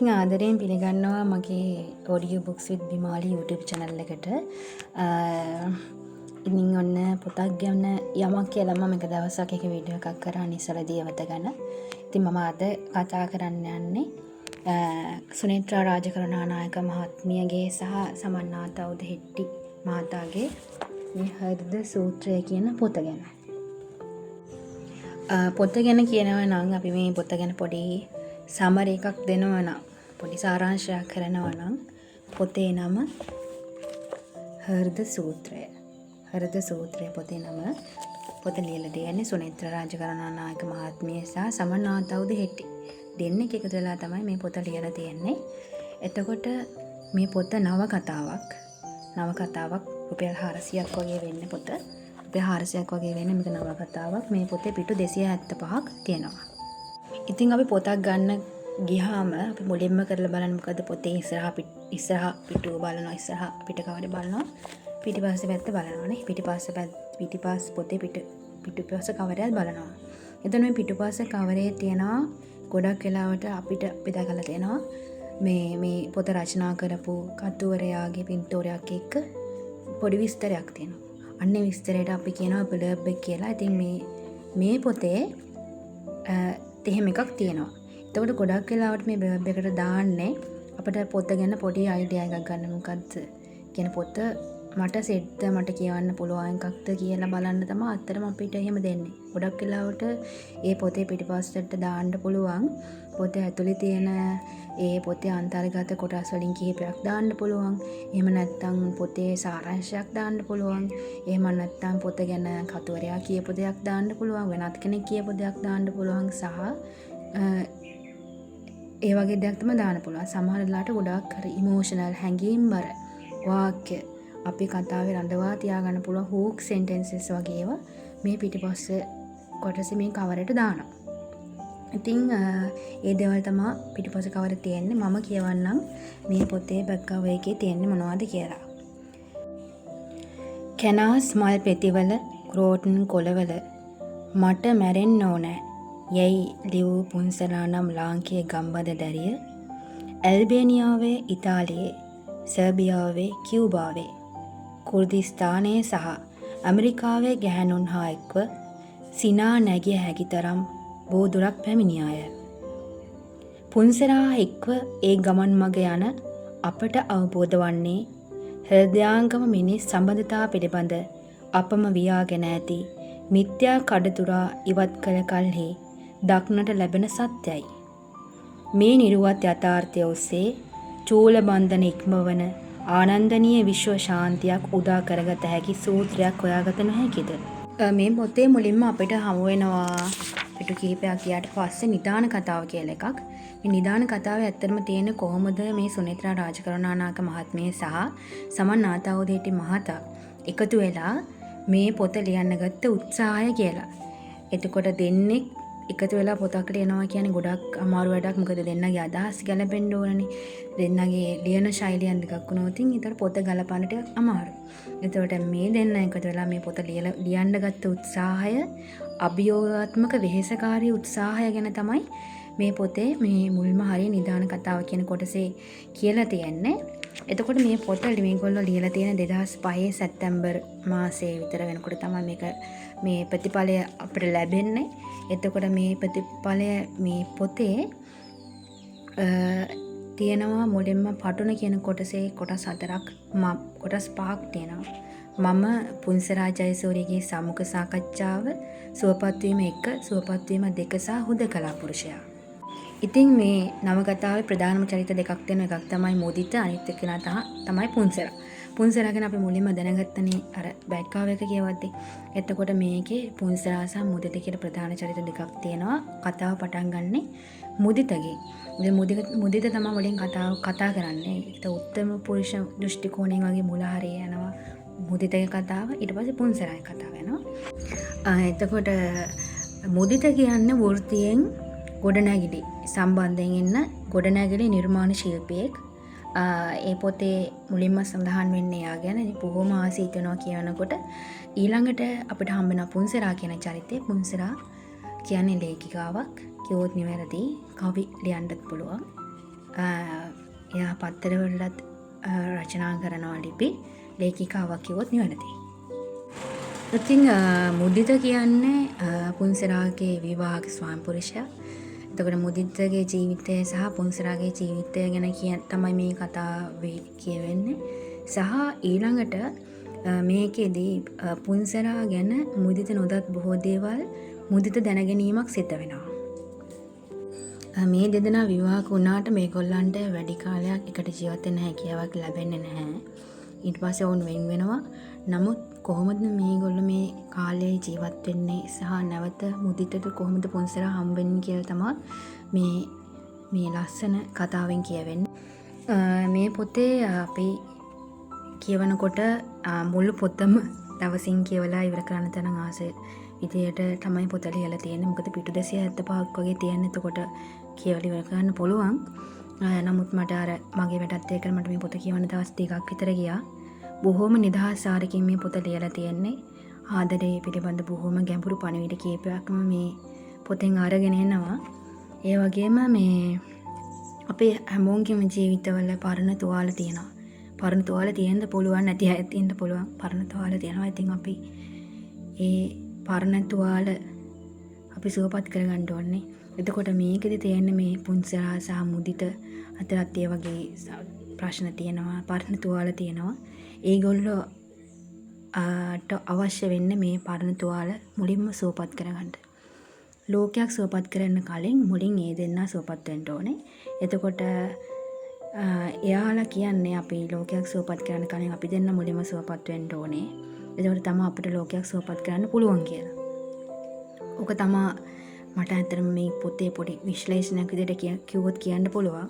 ඉතින් ආදරයෙන් පිළිගන්නවා මගේ ඔඩියෝ බුක්ස් විත් බිමාලි YouTube channel එකට. ඉතින් ඔන්න පොතක් ගැන යමක් කියලා මම එක දවසක් එක වීඩියෝ එකක් කරා නිසල දියවත ගැන. ඉතින් මම අද කතා කරන්න යන්නේ සුනේත්‍රා රාජකරුණානායක මහත්මියගේ සහ සමන්නාතා උදෙහෙට්ටි මහතාගේ මේ හෘද සූත්‍රය කියන පොත ගැන. පොත ගැන කියනවා නම් අපි මේ පොත ගැන පොඩි සමරි එකක් දෙනවා නම් පොඩි සාරාංශයක් කරනවා නම් පොතේ නම හෘද සූත්‍රය. හෘද සූත්‍රය පොතේ නම. පොත ලියලා තියෙන්නේ සුනේත්‍රා රාජකරුණානායක මහත්මිය සහ සමන්නාතා උදෙහෙට්ටි දෙන්නෙක් එකතු වෙලා තමයි මේ පොත ලියලා තියෙන්නේ. එතකොට මේ පොත නවකතාවක් රුපියල් 400ක් වගේ වෙන්නේ පොත. රුපියල් 400ක් වගේ වෙන්නේ මේක නවකතාවක්. මේ පොතේ පිටු 275ක් තියෙනවා. ඉතින් අපි පොතක් ගන්න ගියාම අපි මුලින්ම කරලා බලන්න මොකද පොතේ ඉස්සරහ පිටුව බලනවා, ඉස්සරහ පිට කවරේ බලනවා, පිටිපස්සේ පැත්ත බලනවානේ. පිටිපස්ස පොතේ පිටුපස්ස කවරයත් බලනවා. එතන මේ පිටුපස්ස කවරේ තියෙනවා ගොඩක් වෙලාවට අපිට බෙදාගලා තියෙනවා මේ පොත රචනා කරපු කතුවරයාගේ පින්තූරයක් එක්ක පොඩි විස්තරයක් තියෙනවා. අන්නේ විස්තරයට අපි කියනවා බ්ලර්බ් එක කියලා. ඉතින් මේ පොතේ එහෙම එකක් තියෙනවා. එතකොට ගොඩක් වෙලාවට මේ බ්ලර්බ් එකට දාන්නේ අපිට පොත ගැන පොඩි අයිඩියා එකක් ගන්න මොකද්ද කියන පොත මට සෙට්ද මට කියවන්න පුළුවන් එකක්ද කියලා බලන්න තමයි අත්‍තරම අපිට එහෙම දෙන්නේ. ගොඩක් වෙලාවට ඒ පොතේ පිටිපස්සට දාන්න පුළුවන් පොතේ ඇතුලේ තියෙන ඒ පොතේ අන්තර්ගත කොටස් වලින් කිහිපයක් දාන්න පුළුවන්. එහෙම නැත්නම් පොතේ සාරාංශයක් දාන්න පුළුවන්. එහෙම නැත්නම් පොත ගැන කතුවරයා කියපු දෙයක් දාන්න පුළුවන්. වෙනත් කෙනෙක් කියපු දෙයක් දාන්න පුළුවන් සහ ඒ වගේ දෙයක් තමයි දාන්න පුළුවන්. සමහර වෙලාවට ගොඩාක් හරි ඉමෝෂනල් හැඟීම්බර වාක්‍ය අපි කතාවේ රඳවා තියාගන්න පුළුවන් හූක් සෙන්ටෙන්සස් වගේ ඒවා මේ පිටිපස්ස කොටසේ මේ කවරේට දානවා. ඉතින් ඒ දේවල් තමයි පිටිපස්ස කවරේ තියෙන්නේ. මම කියවන්නම් මේ පොතේ බැක් කවර් එකේ තියෙන්නේ මොනවද කියලා. කැනාස් මල් පෙතිවල ක්‍රෝටන් කොළවල මට මැරෙන්න ඕනෑ යැයි ලියූ පුන්සලා නම් ලාංකීය ගම්බද දැරිය ඇල්බේනියාවේ, ඉතාලියේ, සර්බියාවේ, කියුබාවේ, කුර්දිස්ථානයේ සහ ඇමරිකාවේ ගැහැණුන් හා එක්ව සිනා නැගිය හැකි තරම් බෝදුරක් පැමිණියාය. පුන්සරා එක්ව ඒ ගමන් මග යන අපට අවබෝධ වන්නේ හෘදයාංගම මිනිස් සම්බන්ධතා පිළිබඳ අපම වියාගෙන ඇති මිත්‍යා කඩතුරා ඉවත් කළ කල්හි දක්නට ලැබෙන සත්‍යයි. මේ නිරුවත් යථාර්ථය ඔස්සේ චූල බන්ධන ඉක්මවන ආනන්දනීය විශ්ව ශාන්තියක් උදා කරගත හැකි සූත්‍රයක් හොයාගත නොහැකිද? මේ පොතේ මුලින්ම අපිට හමු වෙනවා පිටු කිහිපයක් ගියාට පස්සේ නිදාන කතාව කියලා එකක්. මේ නිදාන කතාවේ ඇත්තටම තියෙන කොහොමද මේ සුනේත්‍රා රාජකරුණානායක මහත්මිය සහ සමන්නාතා උදෙහෙට්ටි මහතා එකතු වෙලා මේ පොත ලියන්න ගත්ත උත්සාහය කියලා. එතකොට දෙන්නෙක් එකතු වෙලා පොතක් ලියනවා කියන්නේ ගොඩක් අමාරු වැඩක්. මොකද දෙන්නගේ අදහස් ගැලපෙන්න ඕනනේ. දෙන්නගේ ලියන ශෛලියන් දෙකක් වුණොත් ඉතින් පොත ගලපන්න ටිකක් අමාරුයි. එතකොට මේ දෙන්න එකතු වෙලා මේ පොත ලියන්න ගත්ත උත්සාහය අභියෝගාත්මක වෙහෙසකාරී උත්සාහය ගැන තමයි මේ පොතේ මේ මුල්ම හරිය නිදාන කතාව කියන කොටසේ කියලා තියෙන්නේ. එතකොට මේ පොත මේගොල්ලෝ ලියලා තියෙන 2005 සැප්තැම්බර් මාසයේ විතර වෙනකොට තමයි මේ ප්‍රතිඵලය අපිට ලැබෙන්නේ. එතකොට මේ ප්‍රතිඵලය මේ පොතේ තියෙනවා මුලින්ම පටුන කියන කොටසේ කොටස් 4ක් කොටස් 5ක් තියෙනවා. මම පුන්සරා ජයසූරියගේ සමුඛ සාකච්ඡාව, සුවපත් වීම 1, සුවපත් වීම 2 සහ හුදකලා පුරුෂයා. ඉතින් මේ නවකතාවේ ප්‍රධානම චරිත දෙකක් තියෙන එකක් තමයි මුදිත, අනිත් එක තමයි පුන්සරා. පුන්සරා ගැන අපි මුලින්ම දැනගත්තනේ අර බෑක් කවර් එක කියවද්දී. එතකොට මේකේ පුන්සරා සහ මුදිත කියලා ප්‍රධාන චරිත දෙකක් තියෙනවා. කතාව පටන් ගන්නෙ මුදිතගේ. ඉතින් මුදිත තමයි මුලින් කතා කරන්නේ. ඒක උත්තම පුරුෂ දෘෂ්ටි කෝණයෙන් වගේ මුල හරිය යනවා මුදිතගේ කතාව. ඊට පස්සේ පුන්සරාගේ කතාව යනවා. එතකොට මුදිත කියන්නේ වෘත්තියෙන් ගොඩනැගිලි සම්බන්ධයෙන් ඉන්න ගොඩනැගිලි නිර්මාණ ශිල්පියෙක්. ඒ පොතේ මුලින්ම සඳහන් වෙන්නේ යා ගැන. බොහොම ආසීත වෙනවා කියනකොට ඊළඟට අපිට හම්බ වෙන පුන්සරා කියන චරිතය. පුන්සරා කියන්නේ ලේඛිකාවක්. කිව්වොත් නිවැරදි. කවි ලියන්නත් පුළුවන්. එයා පත්තරවලත් රචනා කරනවා ලිපි ලේඛිකාවක් කිව්වොත් නිවැරදියි. ඉතින් මුදිත කියන්නේ පුන්සරාගේ විවාහක ස්වාමිපුරුෂයා. එතකොට මුදිතගේ ජීවිතය සහ පුන්සරාගේ ජීවිතය ගැන තමයි මේ කතාවේ කියවෙන්නේ. සහ ඊළඟට මේකෙදී පුන්සරා ගැන මුදිත නොදත් බොහෝ දේවල් මුදිත දැනගැනීමක් සිද්ධ වෙනවා. මේ දෙදෙනා විවාහක වුණාට මේගොල්ලන්ට වැඩි කාලයක් එකට ජීවත් වෙන්න හැකියාවක් ලැබෙන්නේ නැහැ. ඊට පස්සේ ඔවුන් වෙන් වෙනවා. නමුත් කොහොමද මේගොල්ලෝ මේ කාලේ ජීවත් වෙන්නේ සහ නැවත මුදිතට කොහොමද පුන්සරා හම්බ වෙන්නේ කියලා තමයි මේ ලස්සන කතාවෙන් කියවෙන්නේ. මේ පොතේ අපි කියවනකොට මුළු පොතම දවසින් කියවලා ඉවර කරන්න තරම් ආසයි විදියට තමයි පොත ලියලා තියෙන්නේ. මොකද පිටු 275ක් වගේ තියෙන. එතකොට කියවලා ඉවර කරන්න පුළුවන්. නමුත් මට මගේ වැඩත් එක්ක මට මේ පොත කියවන්න දවස් 2ක් විතර ගියා. බොහොම නිදහස් සාරකින් මේ පොත ලියලා තියෙන්නේ. ආදරේ පිළිබඳ බොහොම ගැඹුරු පණිවිඩ කීපයක්ම මේ පොතෙන් අරගෙන එනවා. ඒ වගේම මේ අපේ හැමෝගෙම ජීවිතවල පරණ තුවාල තියෙනවා. පරණ තුවාල තියෙන්න පුළුවන් නැති අයත් ඉන්න පුළුවන්. පරණ තුවාල තියෙනවා. ඉතින් අපි ඒ පරණ තුවාල අපි සුවපත් කරගන්න ඕනේ. එතකොට මේකෙදි තියෙන්නේ මේ පුන්සරා සහ මුදිත අතරත් ඒ වගේ ප්‍රශ්න තියෙනවා. පරණ තුවාල තියෙනවා. ඒගොල්ලෝ අවශ්‍ය වෙන්නේ මේ පරණ තුවාල මුලින්ම සුවපත් කරගන්න. ලෝකයක් සුවපත් කරන්න කලින් මුලින් ඒ දෙන්නා සුවපත් වෙන්න ඕනේ. එතකොට එයාලා කියන්නේ අපි ලෝකයක් සුවපත් කරන්න කලින් අපි දෙන්න මුලින්ම සුවපත් වෙන්න ඕනේ. එතකොට තමයි අපිට ලෝකයක් සුවපත් කරන්න පුළුවන් කියලා. ඕක තමයි මට ඇත්තටම මේ පොතේ පොඩි විශ්ලේෂණයක් විදිහට කිව්වොත් කියන්න පුළුවන්.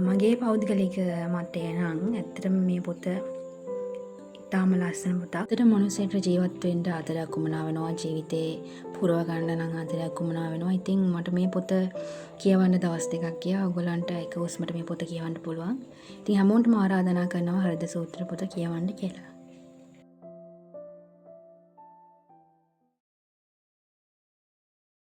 මගේ පෞද්ගලික මතය නම් ඇත්තටම මේ පොත ඉතාම ලස්සන පොතක්. ඇත්තට මනුස්සයෙක්ට ජීවත් වෙන්න ආදරයක් උමනා වෙනවා. ජීවිතේ පුරව ගන්න නම් ආදරයක් උමනා වෙනවා. ඉතින් මට මේ පොත කියවන්න දවස් 2ක් ගියා. ඔයගොල්ලන්ට එක උස්මට මේ පොත කියවන්න පුළුවන්. ඉතින් හැමෝටම ආරාධනා කරනවා හෘද සූත්‍ර පොත කියවන්න කියලා.